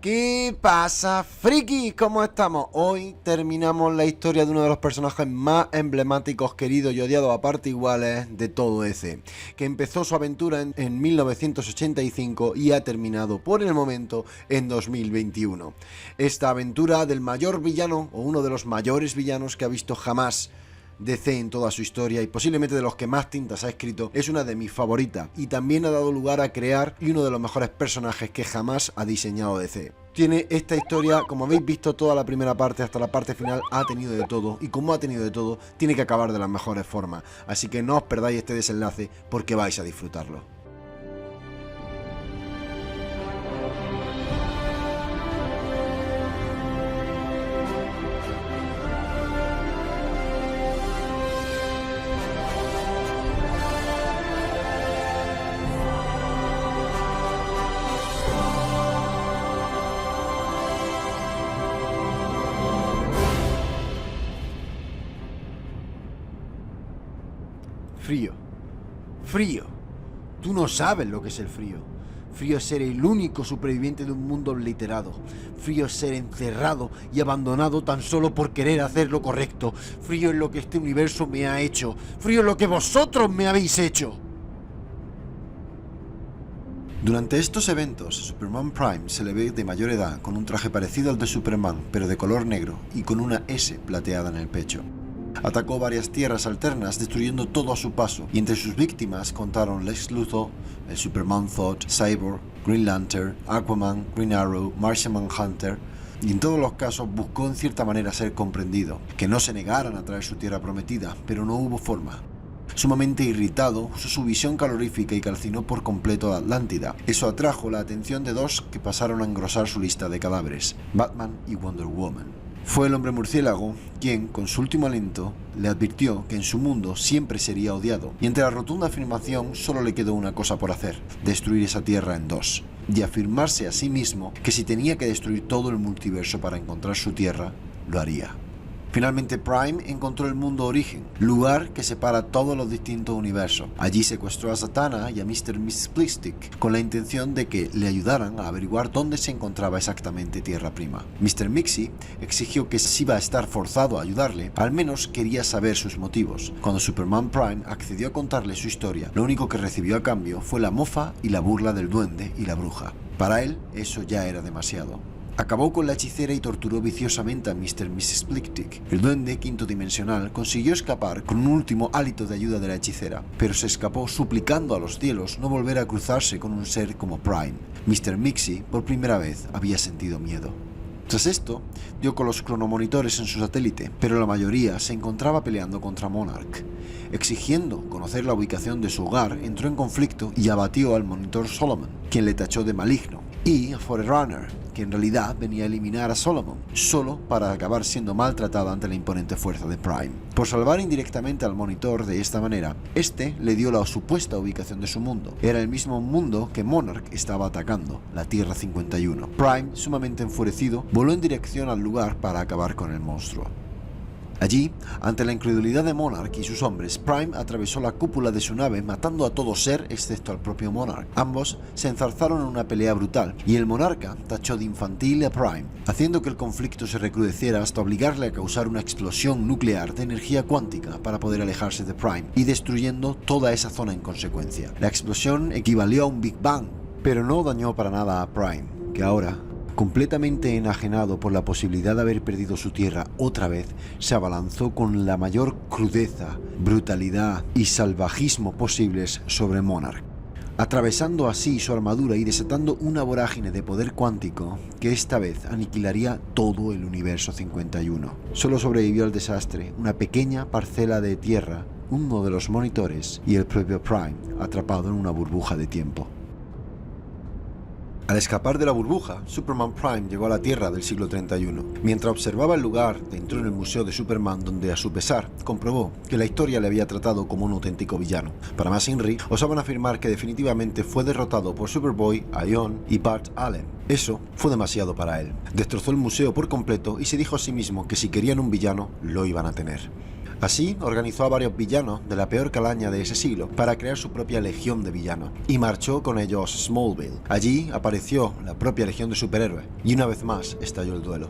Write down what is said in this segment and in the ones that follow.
¿Qué pasa, friki? ¿Cómo estamos? Hoy terminamos la historia de uno de los personajes más emblemáticos, queridos y odiados a partes iguales de todo ese, que empezó su aventura en 1985 y ha terminado por el momento en 2021. Esta aventura del mayor villano, o uno de los mayores villanos que ha visto jamás DC en toda su historia y posiblemente de los que más tintas ha escrito, es una de mis favoritas y también ha dado lugar a crear uno de los mejores personajes que jamás ha diseñado DC. Tiene esta historia, como habéis visto, toda la primera parte hasta la parte final ha tenido de todo, y como ha tenido de todo, tiene que acabar de las mejores formas, así que no os perdáis este desenlace porque vais a disfrutarlo. Frío. Frío. Tú no sabes lo que es el frío. Frío es ser el único superviviente de un mundo obliterado. Frío es ser encerrado y abandonado tan solo por querer hacer lo correcto. Frío es lo que este universo me ha hecho. Frío es lo que vosotros me habéis hecho. Durante estos eventos, a Superman Prime se le ve de mayor edad, con un traje parecido al de Superman, pero de color negro y con una S plateada en el pecho. Atacó varias tierras alternas, destruyendo todo a su paso, y entre sus víctimas contaron Lex Luthor, el Superman Thought, Cyborg, Green Lantern, Aquaman, Green Arrow, Martian Manhunter, y en todos los casos buscó en cierta manera ser comprendido, que no se negaran a traer su tierra prometida, pero no hubo forma. Sumamente irritado, usó su visión calorífica y calcinó por completo a Atlántida. Eso atrajo la atención de dos que pasaron a engrosar su lista de cadáveres, Batman y Wonder Woman. Fue el hombre murciélago quien, con su último aliento, le advirtió que en su mundo siempre sería odiado, y ante la rotunda afirmación solo le quedó una cosa por hacer: destruir esa tierra en dos, y afirmarse a sí mismo que si tenía que destruir todo el multiverso para encontrar su tierra, lo haría. Finalmente Prime encontró el mundo origen, lugar que separa todos los distintos universos. Allí secuestró a Zatanna y a Mr. Mxyzptlk con la intención de que le ayudaran a averiguar dónde se encontraba exactamente Tierra Prima. Mr. Mixi exigió que si iba a estar forzado a ayudarle, al menos quería saber sus motivos. Cuando Superman Prime accedió a contarle su historia, lo único que recibió a cambio fue la mofa y la burla del duende y la bruja. Para él, eso ya era demasiado. Acabó con la hechicera y torturó viciosamente a Mr. Mxyzptlk. El duende quinto dimensional consiguió escapar con un último hálito de ayuda de la hechicera, pero se escapó suplicando a los cielos no volver a cruzarse con un ser como Prime. Mr. Mixi, por primera vez, había sentido miedo. Tras esto, dio con los cronomonitores en su satélite, pero la mayoría se encontraba peleando contra Monarch. Exigiendo conocer la ubicación de su hogar, entró en conflicto y abatió al monitor Solomon, quien le tachó de maligno, y a Forerunner, que en realidad venía a eliminar a Solomon, solo para acabar siendo maltratada ante la imponente fuerza de Prime. Por salvar indirectamente al monitor de esta manera, este le dio la supuesta ubicación de su mundo. Era el mismo mundo que Monarch estaba atacando, la Tierra 51. Prime, sumamente enfurecido, voló en dirección al lugar para acabar con el monstruo. Allí, ante la incredulidad de Monarch y sus hombres, Prime atravesó la cúpula de su nave matando a todo ser excepto al propio Monarch. Ambos se enzarzaron en una pelea brutal y el monarca tachó de infantil a Prime, haciendo que el conflicto se recrudeciera hasta obligarle a causar una explosión nuclear de energía cuántica para poder alejarse de Prime y destruyendo toda esa zona en consecuencia. La explosión equivalió a un Big Bang, pero no dañó para nada a Prime, que ahora, completamente enajenado por la posibilidad de haber perdido su tierra otra vez, se abalanzó con la mayor crudeza, brutalidad y salvajismo posibles sobre Monarch, atravesando así su armadura y desatando una vorágine de poder cuántico que esta vez aniquilaría todo el universo 51. Solo sobrevivió al desastre una pequeña parcela de tierra, uno de los monitores y el propio Prime, atrapado en una burbuja de tiempo. Al escapar de la burbuja, Superman Prime llegó a la Tierra del siglo 31. Mientras observaba el lugar, entró en el Museo de Superman, donde a su pesar comprobó que la historia le había tratado como un auténtico villano. Para más Inri, osaban afirmar que definitivamente fue derrotado por Superboy, Ion y Bart Allen. Eso fue demasiado para él. Destrozó el museo por completo y se dijo a sí mismo que si querían un villano, lo iban a tener. Así, organizó a varios villanos de la peor calaña de ese siglo para crear su propia legión de villanos, y marchó con ellos a Smallville. Allí apareció la propia legión de superhéroes, y una vez más estalló el duelo.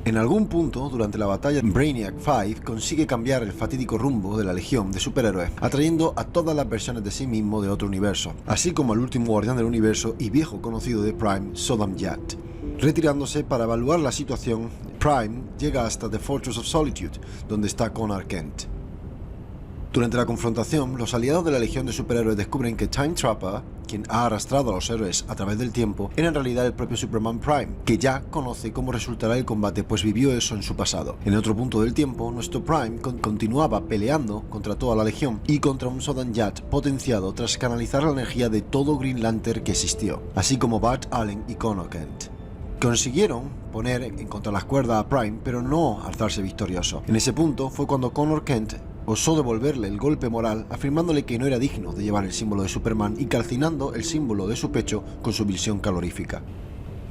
En algún punto, durante la batalla, Brainiac 5 consigue cambiar el fatídico rumbo de la legión de superhéroes, atrayendo a todas las versiones de sí mismo de otro universo, así como al último guardián del universo y viejo conocido de Prime, Sodam Yat. Retirándose para evaluar la situación, Prime llega hasta The Fortress of Solitude, donde está Connor Kent. Durante la confrontación, los aliados de la Legión de Superhéroes descubren que Time Trapper, quien ha arrastrado a los héroes a través del tiempo, era en realidad el propio Superman Prime, que ya conoce cómo resultará el combate, pues vivió eso en su pasado. En otro punto del tiempo, nuestro Prime continuaba peleando contra toda la Legión y contra un Sodam Yat potenciado tras canalizar la energía de todo Green Lantern que existió, así como Bart Allen y Connor Kent. Consiguieron poner en contra las cuerdas a Prime, pero no alzarse victorioso. En ese punto fue cuando Connor Kent osó devolverle el golpe moral, afirmándole que no era digno de llevar el símbolo de Superman y calcinando el símbolo de su pecho con su visión calorífica.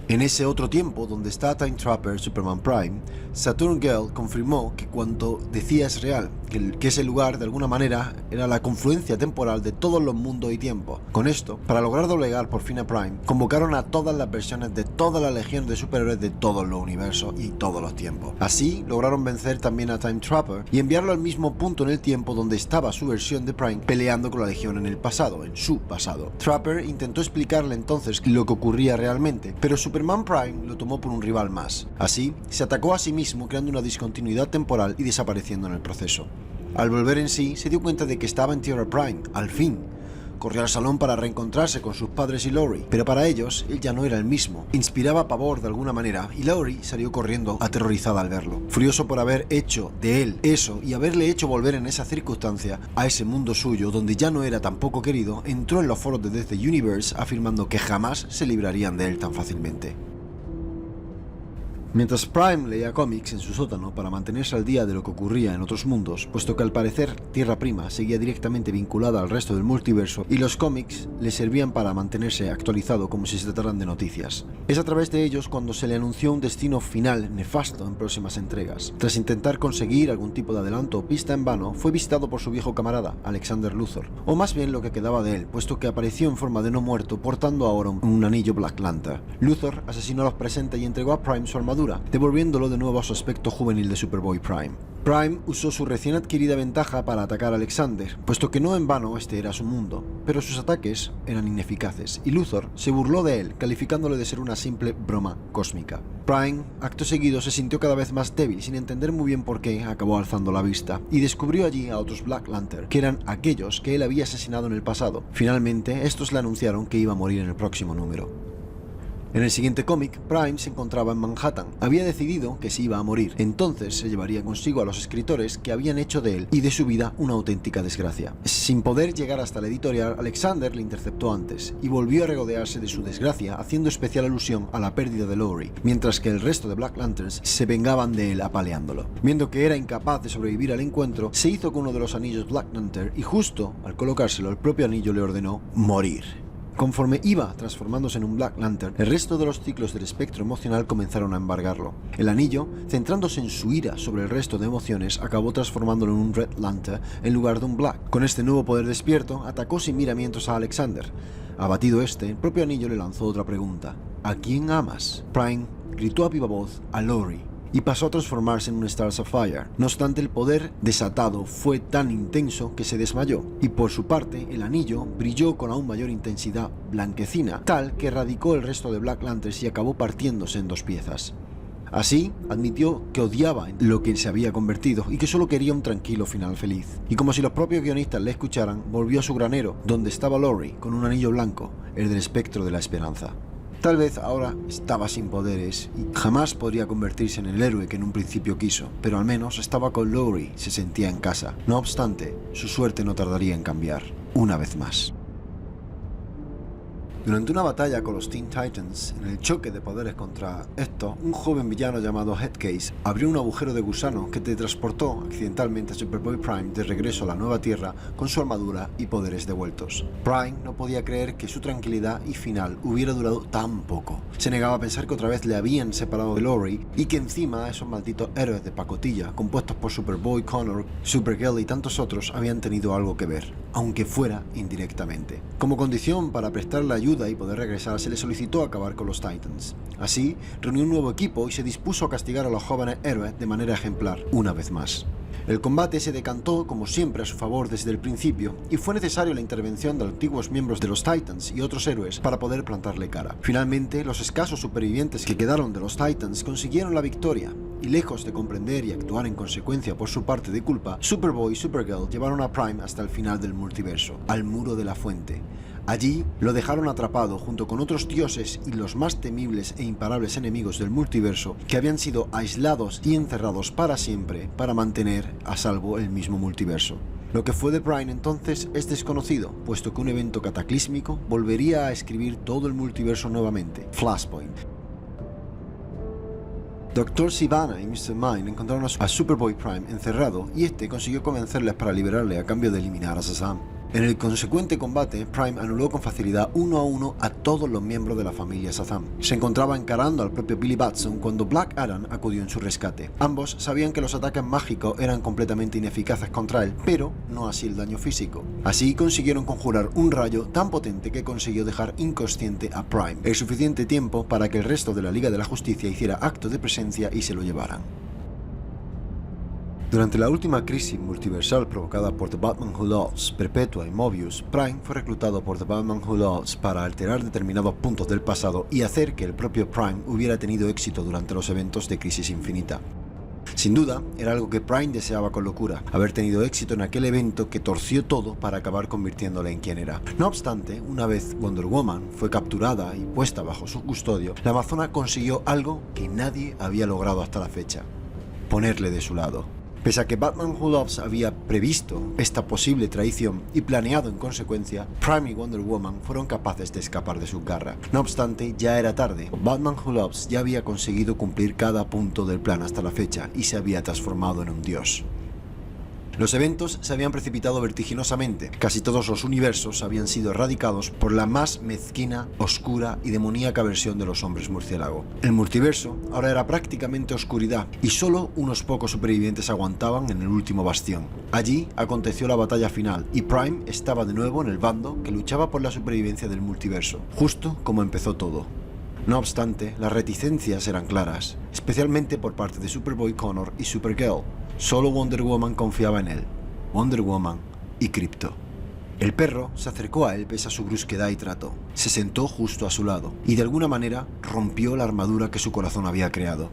En ese otro tiempo, donde está Time Trapper Superman Prime, Saturn Girl confirmó que cuanto decía es real, que ese lugar de alguna manera era la confluencia temporal de todos los mundos y tiempos. Con esto, para lograr doblegar por fin a Prime, convocaron a todas las versiones de toda la legión de superhéroes de todos los universos y todos los tiempos. Así, lograron vencer también a Time Trapper y enviarlo al mismo punto en el tiempo donde estaba su versión de Prime peleando con la legión en el pasado, en su pasado. Trapper intentó explicarle entonces lo que ocurría realmente, pero Superman Prime lo tomó por un rival más. Así, se atacó a sí mismo creando una discontinuidad temporal y desapareciendo en el proceso. Al volver en sí, se dio cuenta de que estaba en Tierra Prime, al fin. Corrió al salón para reencontrarse con sus padres y Laurie, pero para ellos, él ya no era el mismo. Inspiraba pavor de alguna manera, y Laurie salió corriendo, aterrorizada al verlo. Furioso por haber hecho de él eso y haberle hecho volver en esa circunstancia a ese mundo suyo donde ya no era tan poco querido, entró en los foros de DC Universe afirmando que jamás se librarían de él tan fácilmente. Mientras Prime leía cómics en su sótano para mantenerse al día de lo que ocurría en otros mundos, puesto que al parecer Tierra Prima seguía directamente vinculada al resto del multiverso y los cómics le servían para mantenerse actualizado como si se trataran de noticias. Es a través de ellos cuando se le anunció un destino final nefasto en próximas entregas. Tras intentar conseguir algún tipo de adelanto o pista en vano, fue visitado por su viejo camarada, Alexander Luthor, o más bien lo que quedaba de él, puesto que apareció en forma de no muerto portando ahora un anillo Black Lantern. Luthor asesinó a los presentes y entregó a Prime su armadura, devolviéndolo de nuevo a su aspecto juvenil de Superboy Prime. Prime usó su recién adquirida ventaja para atacar a Alexander, puesto que no en vano este era su mundo, pero sus ataques eran ineficaces, y Luthor se burló de él, calificándole de ser una simple broma cósmica. Prime, acto seguido, se sintió cada vez más débil, sin entender muy bien por qué, acabó alzando la vista, y descubrió allí a otros Black Lantern, que eran aquellos que él había asesinado en el pasado. Finalmente, estos le anunciaron que iba a morir en el próximo número. En el siguiente cómic, Prime se encontraba en Manhattan. Había decidido que se iba a morir. Entonces se llevaría consigo a los escritores que habían hecho de él y de su vida una auténtica desgracia. Sin poder llegar hasta la editorial, Alexander le interceptó antes y volvió a regodearse de su desgracia, haciendo especial alusión a la pérdida de Laurie, mientras que el resto de Black Lanterns se vengaban de él apaleándolo. Viendo que era incapaz de sobrevivir al encuentro, se hizo con uno de los anillos Black Lantern y justo al colocárselo, el propio anillo le ordenó morir. Conforme iba transformándose en un Black Lantern, el resto de los ciclos del espectro emocional comenzaron a embargarlo. El anillo, centrándose en su ira sobre el resto de emociones, acabó transformándolo en un Red Lantern en lugar de un Black. Con este nuevo poder despierto, atacó sin miramientos a Alexander. Abatido este, el propio anillo le lanzó otra pregunta. ¿A quién amas? Prime gritó a viva voz a Laurie y pasó a transformarse en un Star Sapphire. No obstante, el poder desatado fue tan intenso que se desmayó, y por su parte, el anillo brilló con aún mayor intensidad blanquecina, tal que erradicó el resto de Black Lanterns y acabó partiéndose en dos piezas. Así, admitió que odiaba en lo que se había convertido y que solo quería un tranquilo final feliz. Y como si los propios guionistas le escucharan, volvió a su granero, donde estaba Laurie, con un anillo blanco, el del espectro de la esperanza. Tal vez ahora estaba sin poderes y jamás podría convertirse en el héroe que en un principio quiso, pero al menos estaba con Laurie, se sentía en casa. No obstante, su suerte no tardaría en cambiar, una vez más. Durante una batalla con los Teen Titans, en el choque de poderes contra estos, un joven villano llamado Headcase abrió un agujero de gusano que transportó accidentalmente a Superboy Prime de regreso a la nueva Tierra con su armadura y poderes devueltos. Prime no podía creer que su tranquilidad y final hubiera durado tan poco. Se negaba a pensar que otra vez le habían separado de Laurie y que encima esos malditos héroes de pacotilla, compuestos por Superboy, Connor, Supergirl y tantos otros, habían tenido algo que ver, aunque fuera indirectamente. Como condición para prestarle ayuda y poder regresar, se le solicitó acabar con los Titans. Así, reunió un nuevo equipo y se dispuso a castigar a los jóvenes héroes de manera ejemplar, una vez más. El combate se decantó, como siempre, a su favor desde el principio, y fue necesaria la intervención de antiguos miembros de los Titans y otros héroes para poder plantarle cara. Finalmente, los escasos supervivientes que quedaron de los Titans consiguieron la victoria, y lejos de comprender y actuar en consecuencia por su parte de culpa, Superboy y Supergirl llevaron a Prime hasta el final del multiverso, al muro de la fuente. Allí lo dejaron atrapado junto con otros dioses y los más temibles e imparables enemigos del multiverso que habían sido aislados y encerrados para siempre para mantener a salvo el mismo multiverso. Lo que fue de Prime entonces es desconocido, puesto que un evento cataclísmico volvería a escribir todo el multiverso nuevamente, Flashpoint. Dr. Sivana y Mr. Mind encontraron a Superboy Prime encerrado y este consiguió convencerles para liberarle a cambio de eliminar a Shazam. En el consecuente combate, Prime anuló con facilidad 1 a 1 a todos los miembros de la familia Shazam. Se encontraba encarando al propio Billy Batson cuando Black Adam acudió en su rescate. Ambos sabían que los ataques mágicos eran completamente ineficaces contra él, pero no así el daño físico. Así consiguieron conjurar un rayo tan potente que consiguió dejar inconsciente a Prime, el suficiente tiempo para que el resto de la Liga de la Justicia hiciera acto de presencia y se lo llevaran. Durante la última crisis multiversal provocada por The Batman Who Loves, Perpetua y Mobius, Prime fue reclutado por The Batman Who Loves para alterar determinados puntos del pasado y hacer que el propio Prime hubiera tenido éxito durante los eventos de Crisis Infinita. Sin duda, era algo que Prime deseaba con locura, haber tenido éxito en aquel evento que torció todo para acabar convirtiéndole en quien era. No obstante, una vez Wonder Woman fue capturada y puesta bajo su custodio, la Amazona consiguió algo que nadie había logrado hasta la fecha: ponerle de su lado. Pese a que Batman Who Loves había previsto esta posible traición y planeado en consecuencia, Prime y Wonder Woman fueron capaces de escapar de su garra. No obstante, ya era tarde. Batman Who Loves ya había conseguido cumplir cada punto del plan hasta la fecha y se había transformado en un dios. Los eventos se habían precipitado vertiginosamente. Casi todos los universos habían sido erradicados por la más mezquina, oscura y demoníaca versión de los hombres murciélago. El multiverso ahora era prácticamente oscuridad y solo unos pocos supervivientes aguantaban en el último bastión. Allí aconteció la batalla final y Prime estaba de nuevo en el bando que luchaba por la supervivencia del multiverso, justo como empezó todo. No obstante, las reticencias eran claras, especialmente por parte de Superboy, Connor y Supergirl. Solo Wonder Woman confiaba en él, Wonder Woman y Krypto. El perro se acercó a él pese a su brusquedad y trato, se sentó justo a su lado y de alguna manera rompió la armadura que su corazón había creado.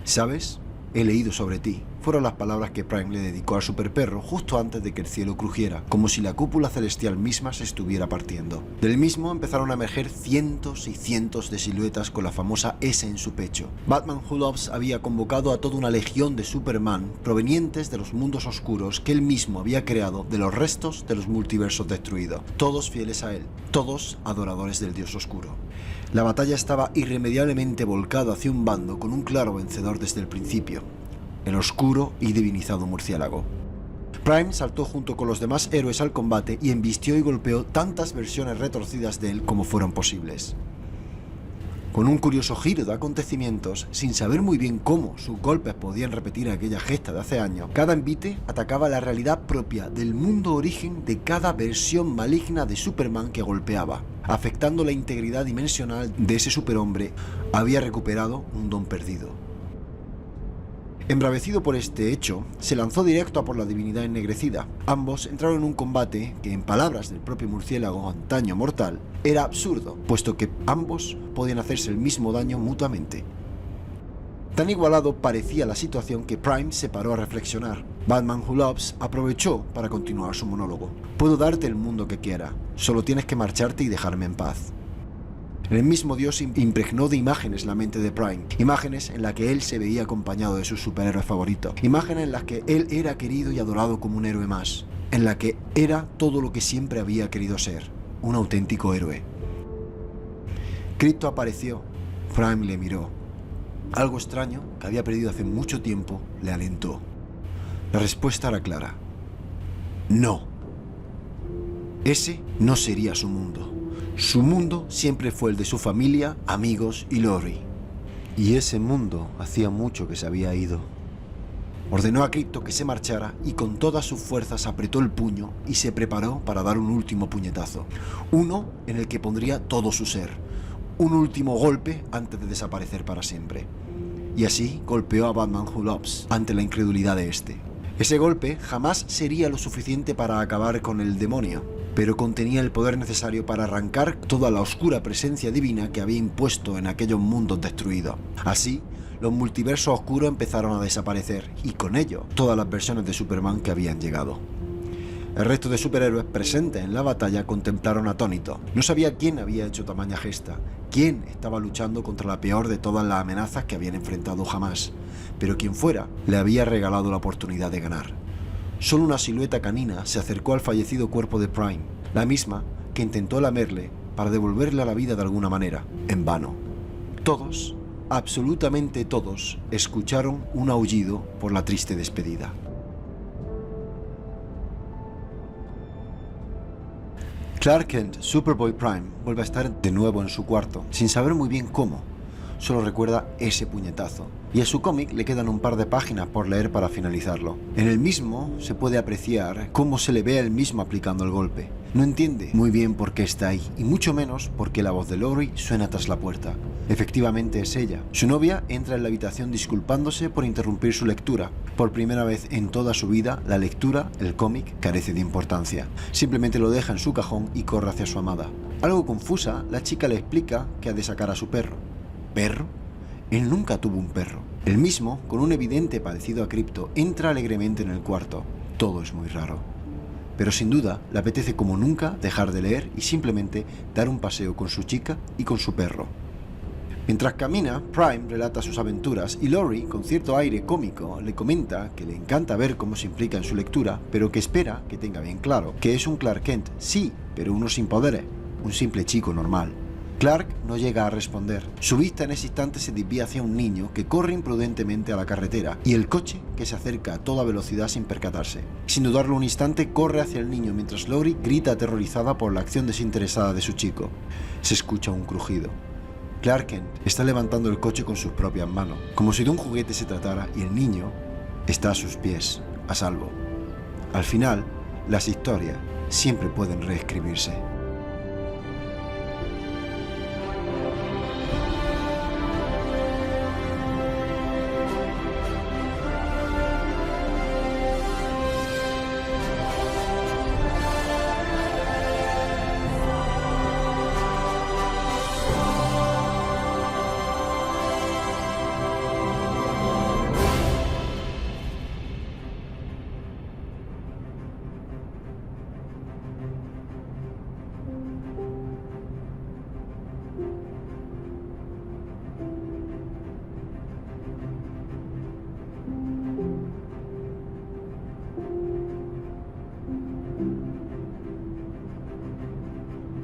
¿Sabes? He leído sobre ti, fueron las palabras que Prime le dedicó al superperro justo antes de que el cielo crujiera, como si la cúpula celestial misma se estuviera partiendo. Del mismo empezaron a emerger cientos y cientos de siluetas con la famosa S en su pecho. Batman Who Loves había convocado a toda una legión de Superman provenientes de los mundos oscuros que él mismo había creado de los restos de los multiversos destruidos, todos fieles a él, todos adoradores del dios oscuro. La batalla estaba irremediablemente volcada hacia un bando con un claro vencedor desde el principio: el oscuro y divinizado murciélago. Prime saltó junto con los demás héroes al combate y embistió y golpeó tantas versiones retorcidas de él como fueron posibles. Con un curioso giro de acontecimientos, sin saber muy bien cómo sus golpes podían repetir aquella gesta de hace años, cada envite atacaba la realidad propia del mundo origen de cada versión maligna de Superman que golpeaba, afectando la integridad dimensional de ese superhombre. Había recuperado un don perdido. Embravecido por este hecho, se lanzó directo a por la divinidad ennegrecida. Ambos entraron en un combate que, en palabras del propio murciélago antaño mortal, era absurdo, puesto que ambos podían hacerse el mismo daño mutuamente. Tan igualado parecía la situación que Prime se paró a reflexionar. Batman Who Loves aprovechó para continuar su monólogo. Puedo darte el mundo que quiera, solo tienes que marcharte y dejarme en paz. El mismo dios impregnó de imágenes la mente de Prime, imágenes en las que él se veía acompañado de sus superhéroes favoritos, imágenes en las que él era querido y adorado como un héroe más, en la que era todo lo que siempre había querido ser, un auténtico héroe. Krypto apareció. Prime le miró. Algo extraño que había perdido hace mucho tiempo le alentó. La respuesta era clara: no. Ese no sería su mundo. Su mundo siempre fue el de su familia, amigos y Laurie. Y ese mundo hacía mucho que se había ido. Ordenó a Crypto que se marchara y con todas sus fuerzas apretó el puño y se preparó para dar un último puñetazo. Uno en el que pondría todo su ser. Un último golpe antes de desaparecer para siempre. Y así golpeó a Batman Who Loves ante la incredulidad de este. Ese golpe jamás sería lo suficiente para acabar con el demonio, pero contenía el poder necesario para arrancar toda la oscura presencia divina que había impuesto en aquellos mundos destruidos. Así, los multiversos oscuros empezaron a desaparecer, y con ello, todas las versiones de Superman que habían llegado. El resto de superhéroes presentes en la batalla contemplaron atónitos. No sabía quién había hecho tamaña gesta, quién estaba luchando contra la peor de todas las amenazas que habían enfrentado jamás, pero quien fuera, le había regalado la oportunidad de ganar. Solo una silueta canina se acercó al fallecido cuerpo de Prime, la misma que intentó lamerle para devolverle a la vida de alguna manera, en vano. Todos, absolutamente todos, escucharon un aullido por la triste despedida. Clark Kent, Superboy Prime, vuelve a estar de nuevo en su cuarto, sin saber muy bien cómo. Solo recuerda ese puñetazo, y a su cómic le quedan un par de páginas por leer para finalizarlo. En el mismo se puede apreciar cómo se le ve a él mismo aplicando el golpe. No entiende muy bien por qué está ahí, y mucho menos por qué la voz de Laurie suena tras la puerta. Efectivamente es ella. Su novia entra en la habitación disculpándose por interrumpir su lectura. Por primera vez en toda su vida, la lectura, el cómic, carece de importancia. Simplemente lo deja en su cajón y corre hacia su amada. Algo confusa, la chica le explica que ha de sacar a su perro. ¿Perro? Él nunca tuvo un perro. El mismo, con un evidente parecido a Crypto, entra alegremente en el cuarto. Todo es muy raro. Pero sin duda, le apetece como nunca dejar de leer y simplemente dar un paseo con su chica y con su perro. Mientras camina, Prime relata sus aventuras y Laurie, con cierto aire cómico, le comenta que le encanta ver cómo se implica en su lectura, pero que espera que tenga bien claro que es un Clark Kent, sí, pero uno sin poderes, un simple chico normal. Clark no llega a responder. Su vista en ese instante se desvía hacia un niño que corre imprudentemente a la carretera y el coche que se acerca a toda velocidad sin percatarse. Sin dudarlo un instante, corre hacia el niño mientras Laurie grita aterrorizada por la acción desinteresada de su chico. Se escucha un crujido. Clark Kent está levantando el coche con sus propias manos, como si de un juguete se tratara, y el niño está a sus pies, a salvo. Al final, las historias siempre pueden reescribirse.